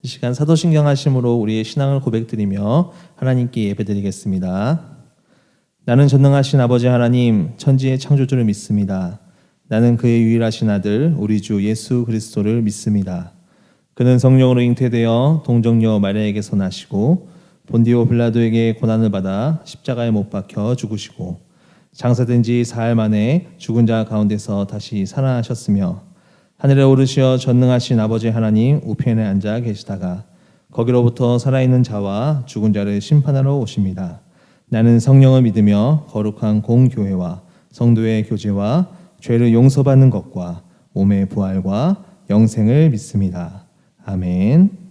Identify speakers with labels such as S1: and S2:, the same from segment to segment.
S1: 이 시간 사도신경 하심으로 우리의 신앙을 고백드리며 하나님께 예배드리겠습니다. 나는 전능하신 아버지 하나님, 천지의 창조주를 믿습니다. 나는 그의 유일하신 아들 우리 주 예수 그리스도를 믿습니다. 그는 성령으로 잉태되어 동정녀 마리아에게서 나시고 본디오 빌라도에게 고난을 받아 십자가에 못 박혀 죽으시고 장사된 지 사흘 만에 죽은 자 가운데서 다시 살아나셨으며 하늘에 오르시어 전능하신 아버지 하나님 우편에 앉아 계시다가 거기로부터 살아있는 자와 죽은 자를 심판하러 오십니다. 나는 성령을 믿으며 거룩한 공교회와 성도의 교제와 죄를 용서받는 것과 몸의 부활과 영생을 믿습니다. 아멘.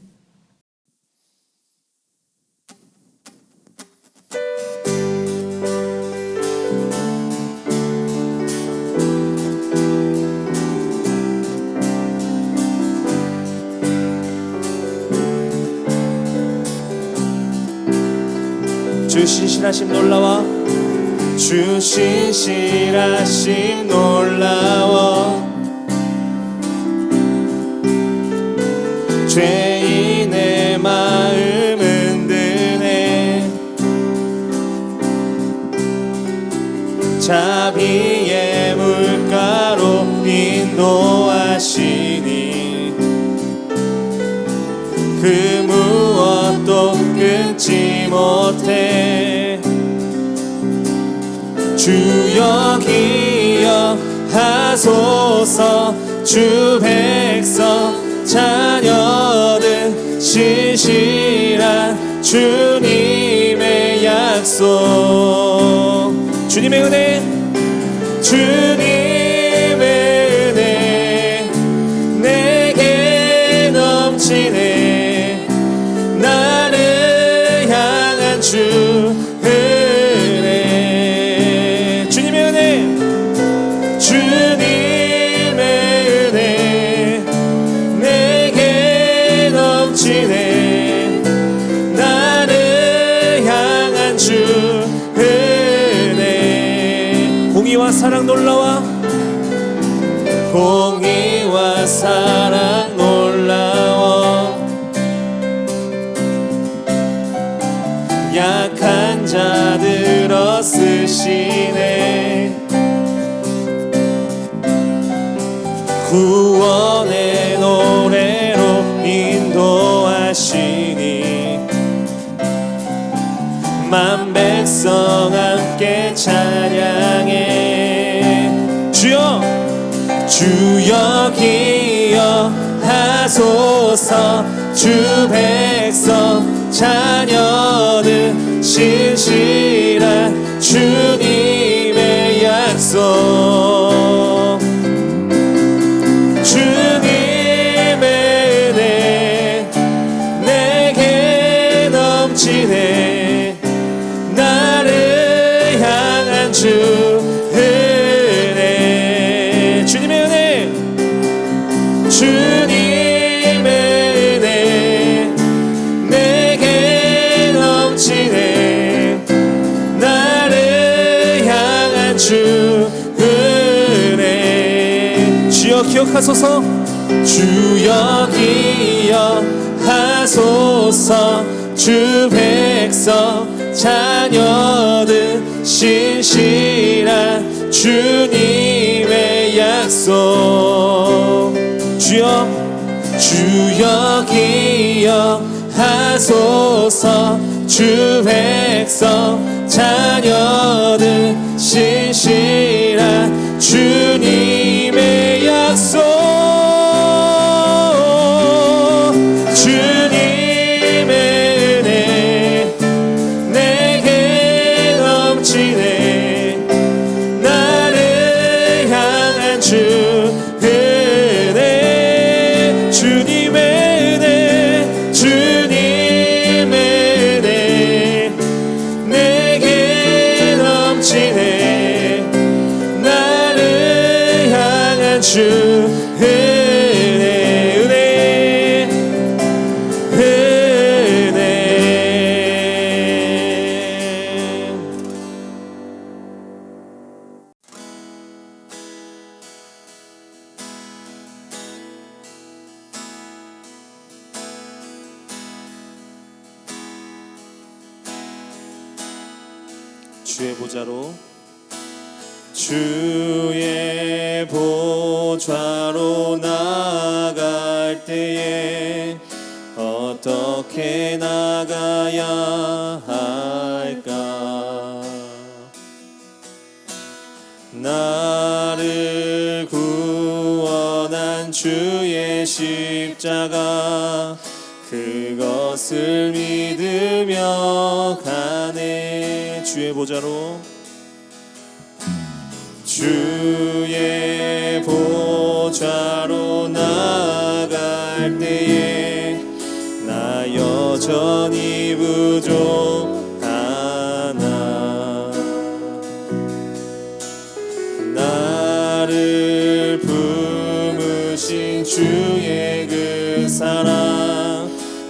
S1: 주 신실하심 놀라워 주 신실하심 놀라워 죄인의 마음 흔드네 자비의 물가로 인도하시니 그 무엇도 끊지 못해 주여 기억하소서 주 백성 자녀들 신실한 주님의 약속 주님의 은혜 주님의 은혜 내게 넘치네 나를 향한 주 은혜 주님의 은혜 주님의 은혜 내게 넘치네 나를 향한 주 은혜 공의와 사랑 놀라워 공의와 사랑 놀라워 약한 자들 쓰시네 구원의 노래로 인도하시니 만 백성 함께 찬양해 주여 주여 기억하소서 주 백성 자녀들 신실한 주님의 약속 주님의 은혜 내게 넘치네 나를 향한 주 은혜 주님의 은혜 주님의 은혜 내게 넘치네 나를 향한 주 은혜 주여 기억하소서 주여 기억하소서 주 백성 자녀들 신실한 주님의 약속 주여 기억하소서 주 백성 자녀들 신실한 주님의 약속 주님의 은혜 내게 넘치네 나를 향한 주 은혜 주님의 은혜 주님의 은혜 내게 넘치네 나를 향한 주 주의 보좌로 주의 보좌로 나아갈 때에 어떻게 나가야 할까? 나를 구원한 주의 십자가 그것을 믿으며 가네. 주의 보좌로 주의 보좌로 나아갈 때에 나 여전히 부족하나. 나를 품으신 주의 그 사랑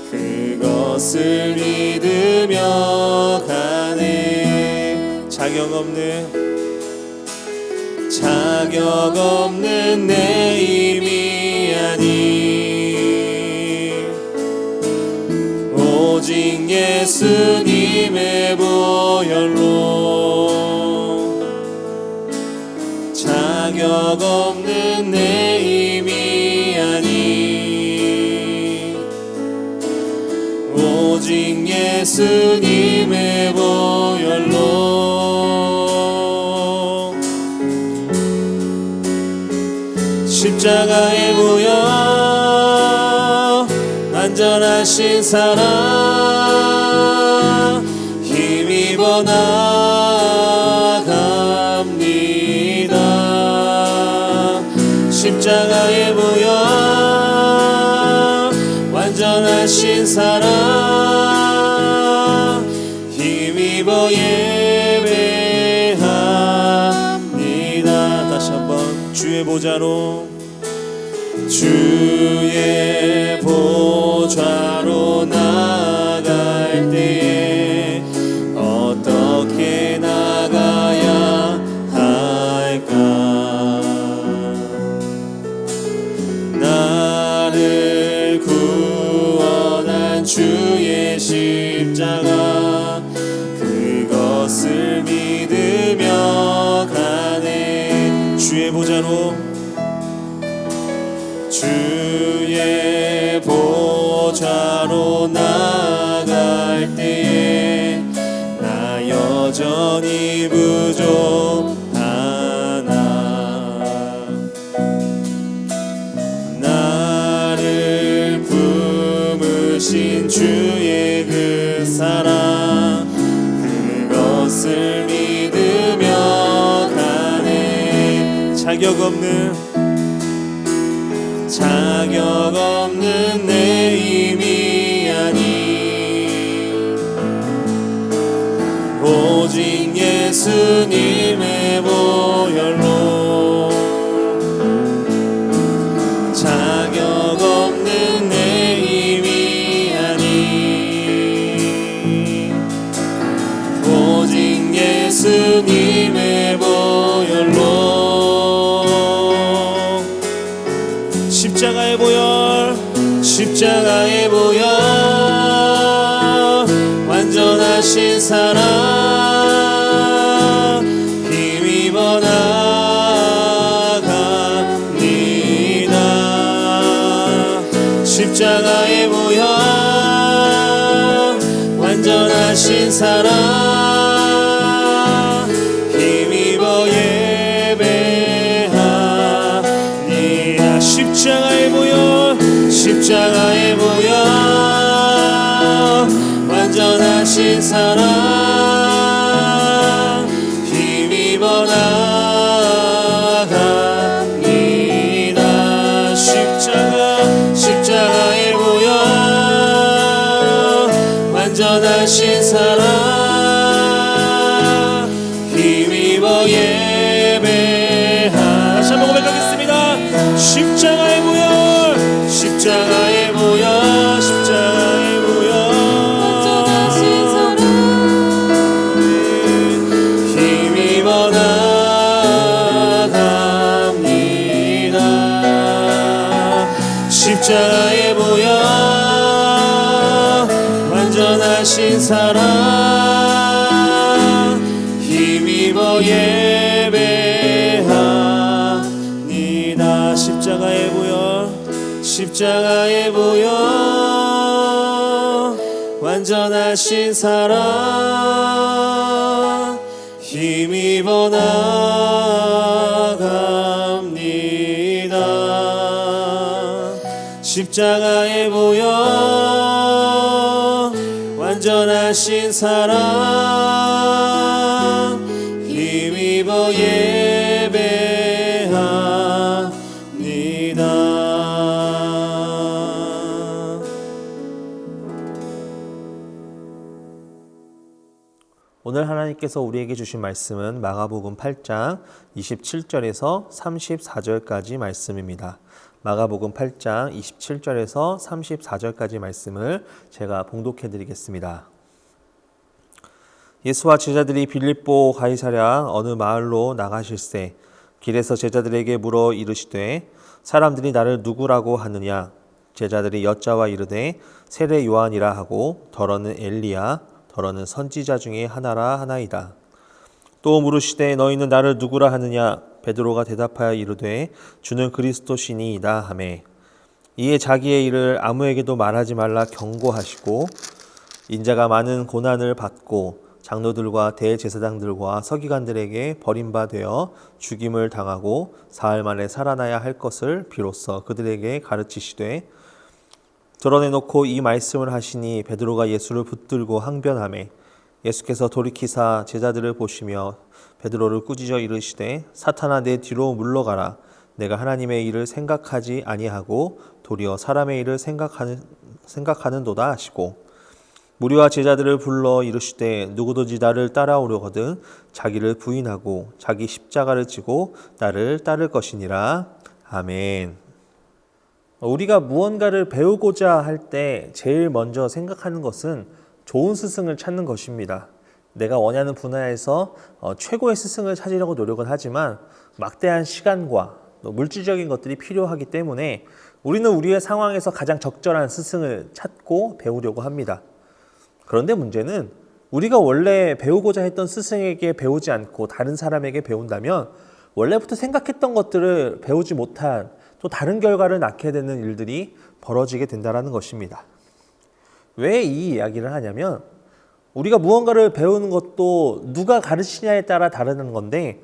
S1: 그것을 믿으며 가네. 자격 없는 내 힘이 아닌 오직 예수님의 보혈로 자격 없는 내 힘이 아닌 오직 예수님의 보혈로 십자가의 보혈 안전하신 사랑 힘입어 나갑니다. 십자가의 보혈 완전하신 사랑 힘입어 예배합니다. 다시 한번 주의 보좌로 주의 보좌로 나아갈 때에 어떻게 나가야 할까? 나를 구원한 주의 십자가 그것을 믿으며 가네. 주의 보좌로 주의 보좌로 나아갈 때에 나 여전히 부족하나. 나를 품으신 주의 그 사랑 그것을 믿으며 가네. 자격 없는 내 힘이 아닌 오직 예수님의 보혈로 자격 없는 내 힘이 아닌 오직 예수님의 보혈로 십자가의 보혈 완전하신 사랑 힘입어 나갑니다. 십자가의 보혈 완전하신 사랑 힘입어 예배합니다. 십자가의 보혈 완전하신 사랑 힘입어 나갑니다. 십자가의 보혈 완전하신 사랑 힘입어 예배하. 다시 한번 고백하겠습니다. 십자가의 보혈
S2: 완전하신 사랑
S1: 힘입어 나갑니다. 십자가의 보혈 완전하신 사랑 십자가에 보여 완전하신 사랑 힘입어 나갑니다. 십자가에 보여 완전하신 사랑 힘입어 예배합니다. 오늘 하나님께서 우리에게 주신 말씀은 마가복음 8장 27절에서 34절까지 말씀입니다. 마가복음 8장 27절에서 34절까지 말씀을 제가 봉독해 드리겠습니다. 예수와 제자들이 빌립보 가이사랴 어느 마을로 나가실새 길에서 제자들에게 물어 이르시되 사람들이 나를 누구라고 하느냐? 제자들이 여짜와 이르되 세례 요한이라 하고 더러는 엘리야 더러는 선지자 중에 하나라 하나이다. 또 물으시되 너희는 나를 누구라 하느냐? 베드로가 대답하여 이르되 주는 그리스도시니이다 하매 이에 자기의 일을 아무에게도 말하지 말라 경고하시고 인자가 많은 고난을 받고 장로들과 대제사장들과 서기관들에게 버림받아 죽임을 당하고 사흘 만에 살아나야 할 것을 비로소 그들에게 가르치시되 드러내놓고 이 말씀을 하시니 베드로가 예수를 붙들고 항변하매 예수께서 돌이키사 제자들을 보시며 베드로를 꾸짖어 이르시되 사탄아 내 뒤로 물러가라. 내가 하나님의 일을 생각하지 아니하고 도리어 사람의 일을 생각하는도다 하시고 무리와 제자들을 불러 이르시되 누구든지 나를 따라오려거든 자기를 부인하고 자기 십자가를 지고 나를 따를 것이니라. 아멘. 우리가 무언가를 배우고자 할 때 제일 먼저 생각하는 것은 좋은 스승을 찾는 것입니다. 내가 원하는 분야에서 최고의 스승을 찾으려고 노력은 하지만 막대한 시간과 물질적인 것들이 필요하기 때문에 우리는 우리의 상황에서 가장 적절한 스승을 찾고 배우려고 합니다. 그런데 문제는 우리가 원래 배우고자 했던 스승에게 배우지 않고 다른 사람에게 배운다면 원래부터 생각했던 것들을 배우지 못한 또 다른 결과를 낳게 되는 일들이 벌어지게 된다는 것입니다. 왜 이 이야기를 하냐면 우리가 무언가를 배우는 것도 누가 가르치냐에 따라 다르는 건데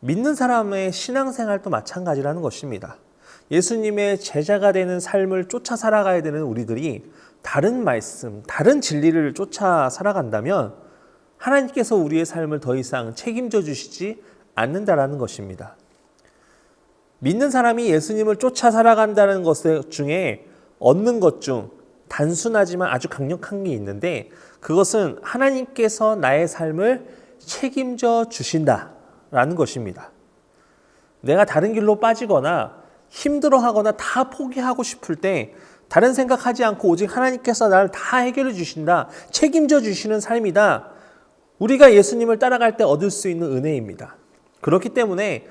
S1: 믿는 사람의 신앙생활도 마찬가지라는 것입니다. 예수님의 제자가 되는 삶을 쫓아 살아가야 되는 우리들이 다른 말씀, 다른 진리를 쫓아 살아간다면 하나님께서 우리의 삶을 더 이상 책임져 주시지 않는다라는 것입니다. 믿는 사람이 예수님을 쫓아 살아간다는 것 중에 얻는 것 중 단순하지만 아주 강력한 게 있는데 그것은 하나님께서 나의 삶을 책임져 주신다라는 것입니다. 내가 다른 길로 빠지거나 힘들어하거나 다 포기하고 싶을 때 다른 생각하지 않고 오직 하나님께서 나를 다 해결해 주신다, 책임져 주시는 삶이다. 우리가 예수님을 따라갈 때 얻을 수 있는 은혜입니다. 그렇기 때문에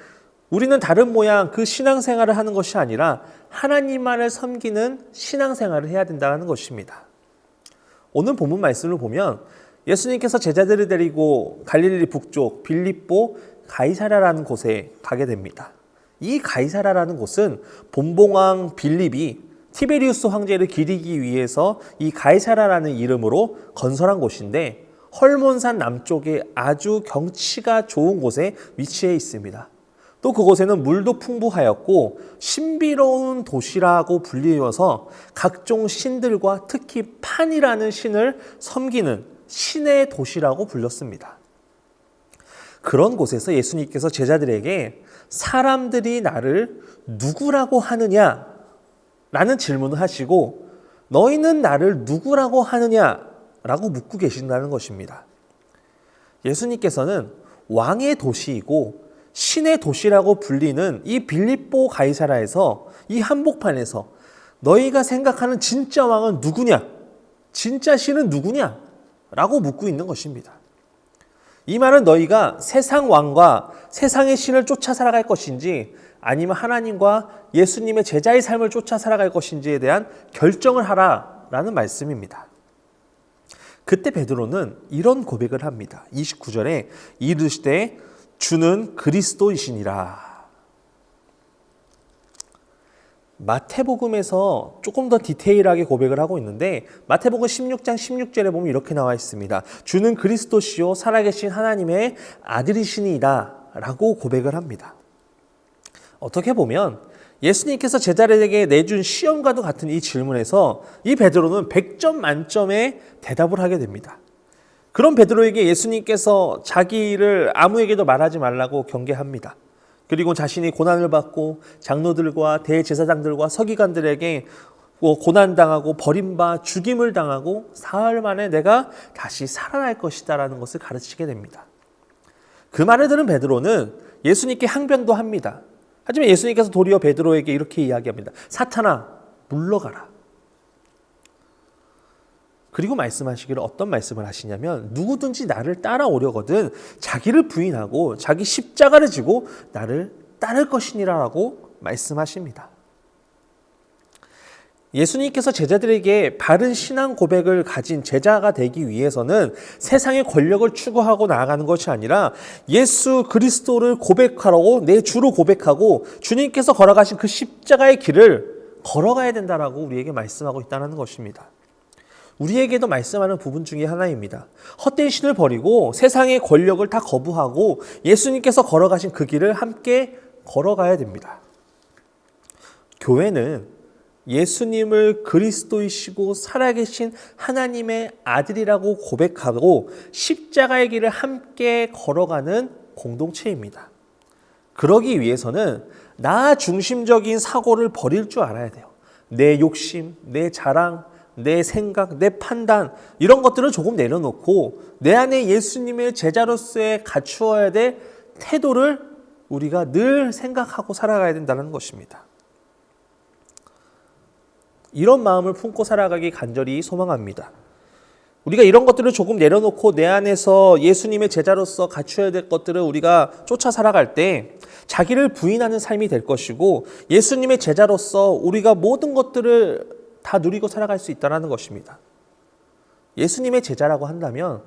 S1: 우리는 다른 모양 그 신앙생활을 하는 것이 아니라 하나님만을 섬기는 신앙생활을 해야 된다는 것입니다. 오늘 본문 말씀을 보면 예수님께서 제자들을 데리고 갈릴리 북쪽 빌립보 가이사랴라는 곳에 가게 됩니다. 이 가이사랴라는 곳은 본봉왕 빌립이 티베리우스 황제를 기리기 위해서 이 가이사랴라는 이름으로 건설한 곳인데 헐몬산 남쪽에 아주 경치가 좋은 곳에 위치해 있습니다. 또 그곳에는 물도 풍부하였고 신비로운 도시라고 불리워서 각종 신들과 특히 판이라는 신을 섬기는 신의 도시라고 불렸습니다. 그런 곳에서 예수님께서 제자들에게 사람들이 나를 누구라고 하느냐? 라는 질문을 하시고 너희는 나를 누구라고 하느냐? 라고 묻고 계신다는 것입니다. 예수님께서는 왕의 도시이고 신의 도시라고 불리는 이 빌립보 가이사랴에서 이 한복판에서 너희가 생각하는 진짜 왕은 누구냐? 진짜 신은 누구냐? 라고 묻고 있는 것입니다. 이 말은 너희가 세상 왕과 세상의 신을 쫓아 살아갈 것인지 아니면 하나님과 예수님의 제자의 삶을 쫓아 살아갈 것인지에 대한 결정을 하라라는 말씀입니다. 그때 베드로는 이런 고백을 합니다. 29절에 이르시되 주는 그리스도이시니라.
S3: 마태복음에서 조금 더 디테일하게 고백을 하고 있는데 마태복음 16장 16절에 보면 이렇게 나와 있습니다. 주는 그리스도시요 살아계신 하나님의 아들이시니이다 라고 고백을 합니다. 어떻게 보면 예수님께서 제자들에게 내준 시험과도 같은 이 질문에서 이 베드로는 100점 만점의 대답을 하게 됩니다. 그런 베드로에게 예수님께서 자기를 아무에게도 말하지 말라고 경계합니다. 그리고 자신이 고난을 받고 장로들과 대제사장들과 서기관들에게 고난당하고 버림받아 죽임을 당하고 사흘 만에 내가 다시 살아날 것이다 라는 것을 가르치게 됩니다. 그 말을 들은 베드로는 예수님께 항변도 합니다. 하지만 예수님께서 도리어 베드로에게 이렇게 이야기합니다. 사탄아, 물러가라. 그리고 말씀하시기를 어떤 말씀을 하시냐면 누구든지 나를 따라오려거든 자기를 부인하고 자기 십자가를 지고 나를 따를 것이니라라고 말씀하십니다. 예수님께서 제자들에게 바른 신앙 고백을 가진 제자가 되기 위해서는 세상의 권력을 추구하고 나아가는 것이 아니라 예수 그리스도를 고백하라고 내 주로 고백하고 주님께서 걸어가신 그 십자가의 길을 걸어가야 된다라고 우리에게 말씀하고 있다는 것입니다. 우리에게도 말씀하는 부분 중에 하나입니다. 헛된 신을 버리고 세상의 권력을 다 거부하고 예수님께서 걸어가신 그 길을 함께 걸어가야 됩니다. 교회는 예수님을 그리스도이시고 살아계신 하나님의 아들이라고 고백하고 십자가의 길을 함께 걸어가는 공동체입니다. 그러기 위해서는 나 중심적인 사고를 버릴 줄 알아야 돼요. 내 욕심, 내 자랑, 내 생각, 내 판단 이런 것들을 조금 내려놓고 내 안에 예수님의 제자로서의 갖추어야 될 태도를 우리가 늘 생각하고 살아가야 된다는 것입니다. 이런 마음을 품고 살아가기 간절히 소망합니다. 우리가 이런 것들을 조금 내려놓고 내 안에서 예수님의 제자로서 갖추어야 될 것들을 우리가 쫓아 살아갈 때 자기를 부인하는 삶이 될 것이고 예수님의 제자로서 우리가 모든 것들을 다 누리고 살아갈 수 있다는 것입니다. 예수님의 제자라고 한다면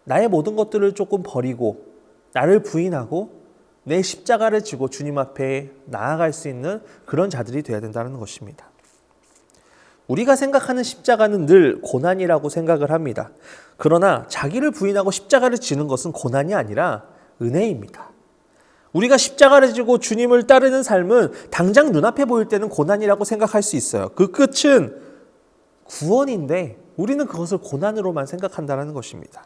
S3: 나의 모든 것들을 조금 버리고 나를 부인하고 내 십자가를 지고 주님 앞에 나아갈 수 있는 그런 자들이 되어야 된다는 것입니다. 우리가 생각하는 십자가는 늘 고난이라고 생각을 합니다. 그러나 자기를 부인하고 십자가를 지는 것은 고난이 아니라 은혜입니다. 우리가 십자가를 지고 주님을 따르는 삶은 당장 눈앞에 보일 때는 고난이라고 생각할 수 있어요. 그 끝은 구원인데 우리는 그것을 고난으로만 생각한다는 것입니다.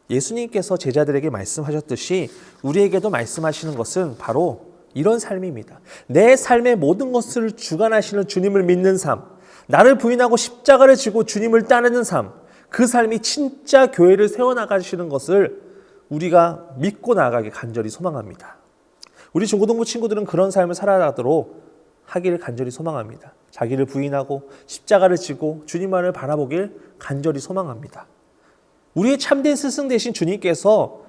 S3: 예수님께서 제자들에게 말씀하셨듯이 우리에게도 말씀하시는 것은 바로 이런 삶입니다. 내 삶의 모든 것을 주관하시는 주님을 믿는 삶, 나를 부인하고 십자가를 지고 주님을 따르는 삶, 그 삶이 진짜 교회를 세워나가시는 것을 우리가 믿고 나아가기 간절히 소망합니다. 우리 중고등부 친구들은 그런 삶을 살아가도록 하기를 간절히 소망합니다. 자기를 부인하고 십자가를 지고 주님만을 바라보길 간절히 소망합니다. 우리의 참된 스승 되신 주님께서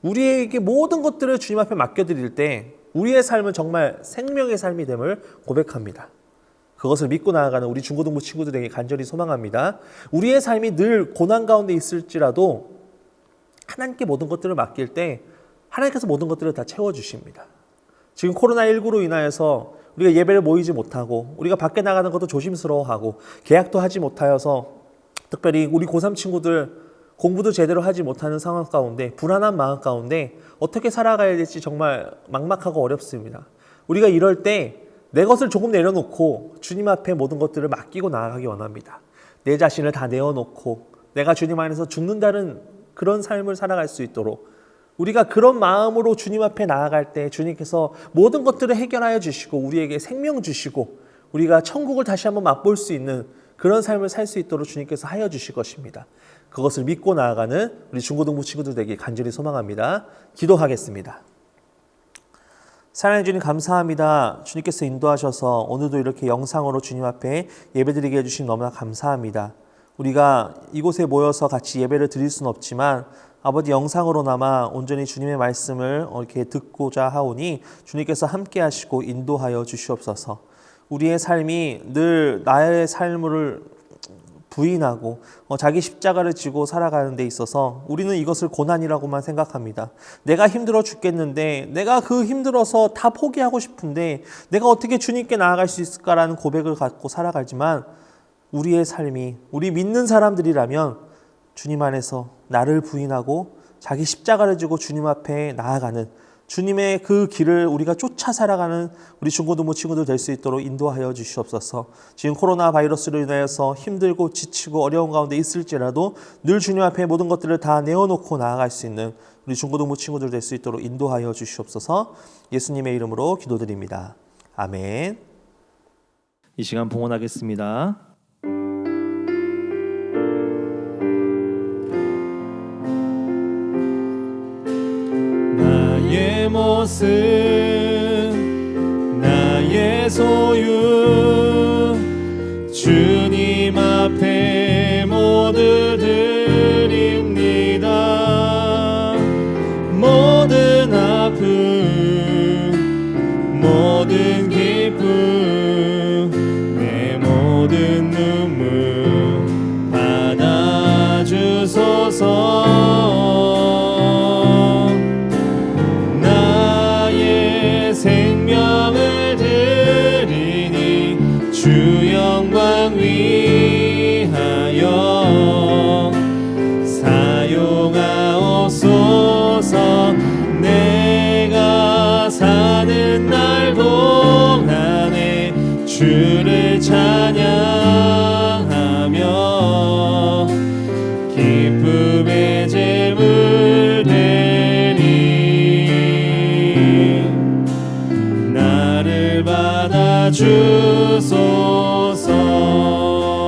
S3: 우리에게 모든 것들을 주님 앞에 맡겨드릴 때 우리의 삶은 정말 생명의 삶이 됨을 고백합니다. 그것을 믿고 나아가는 우리 중고등부 친구들에게 간절히 소망합니다. 우리의 삶이 늘 고난 가운데 있을지라도 하나님께 모든 것들을 맡길 때 하나님께서 모든 것들을 다 채워주십니다. 지금 코로나19로 인하여서 우리가 예배를 모이지 못하고 우리가 밖에 나가는 것도 조심스러워하고 계약도 하지 못하여서 특별히 우리 고3 친구들 공부도 제대로 하지 못하는 상황 가운데 불안한 마음 가운데 어떻게 살아가야 될지 정말 막막하고 어렵습니다. 우리가 이럴 때 내 것을 조금 내려놓고 주님 앞에 모든 것들을 맡기고 나아가기 원합니다. 내 자신을 다 내어놓고 내가 주님 안에서 죽는다는 그런 삶을 살아갈 수 있도록 우리가 그런 마음으로 주님 앞에 나아갈 때 주님께서 모든 것들을 해결하여 주시고 우리에게 생명 주시고 우리가 천국을 다시 한번 맛볼 수 있는 그런 삶을 살 수 있도록 주님께서 하여 주실 것입니다. 그것을 믿고 나아가는 우리 중고등부 친구들 되길 간절히 소망합니다. 기도하겠습니다. 사랑해 주님 감사합니다. 주님께서 인도하셔서 오늘도 이렇게 영상으로 주님 앞에 예배드리게 해주신 너무나 감사합니다. 우리가 이곳에 모여서 같이 예배를 드릴 수는 없지만 아버지 영상으로나마 온전히 주님의 말씀을 이렇게 듣고자 하오니 주님께서 함께 하시고 인도하여 주시옵소서. 우리의 삶이 늘 나의 삶을 부인하고 자기 십자가를 지고 살아가는 데 있어서 우리는 이것을 고난이라고만 생각합니다. 내가 힘들어 죽겠는데 내가 그 힘들어서 다 포기하고 싶은데 내가 어떻게 주님께 나아갈 수 있을까라는 고백을 갖고 살아가지만 우리의 삶이 우리 믿는 사람들이라면 주님 안에서 나를 부인하고 자기 십자가를 지고 주님 앞에 나아가는 주님의 그 길을 우리가 쫓아 살아가는 우리 중고등부 친구들 될 수 있도록 인도하여 주시옵소서. 지금 코로나 바이러스로 인하여서 힘들고 지치고 어려운 가운데 있을지라도 늘 주님 앞에 모든 것들을 다 내어놓고 나아갈 수 있는 우리 중고등부 친구들 될 수 있도록 인도하여 주시옵소서. 예수님의 이름으로 기도드립니다. 아멘.
S1: 이 시간 봉헌하겠습니다. 나의 모습 나의 소유 주님 앞에 모두 드립니다. 모든 아픔 모든 기쁨 내 모든 눈물 받아주소서. 생명을 드리니 주 영광 위하여 사용하옵소서. 내가 사는 날 동안에 주를 찬양하며 기쁨의 제물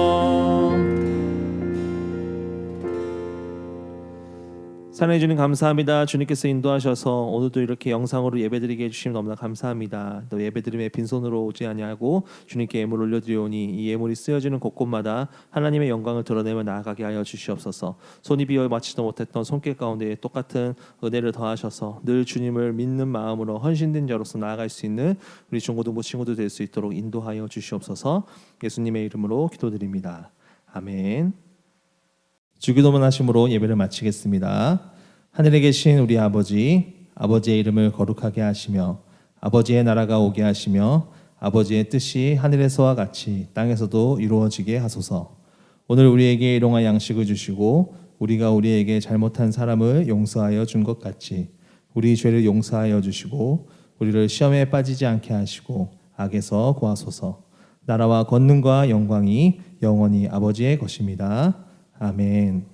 S1: 주소서. 사랑해 주님 감사합니다. 주님께서 인도하셔서 오늘도 이렇게 영상으로 예배드리게 해주시면 너무나 감사합니다. 또 예배드림에 빈손으로 오지 아니하고 주님께 예물 올려드리오니 이 예물이 쓰여지는 곳곳마다 하나님의 영광을 드러내며 나아가게 하여 주시옵소서. 손이 비어 마치도 못했던 손길 가운데 똑같은 은혜를 더하셔서 늘 주님을 믿는 마음으로 헌신된 자로서 나아갈 수 있는 우리 중고등부 친구들 될 수 있도록 인도하여 주시옵소서. 예수님의 이름으로 기도드립니다. 아멘. 주기도문 하심으로 예배를 마치겠습니다. 하늘에 계신 우리 아버지, 아버지의 이름을 거룩하게 하시며 아버지의 나라가 오게 하시며 아버지의 뜻이 하늘에서와 같이 땅에서도 이루어지게 하소서. 오늘 우리에게 일용할 양식을 주시고 우리가 우리에게 잘못한 사람을 용서하여 준 것 같이 우리 죄를 용서하여 주시고 우리를 시험에 빠지지 않게 하시고 악에서 구하소서. 나라와 권능과 영광이 영원히 아버지의 것입니다. 아멘.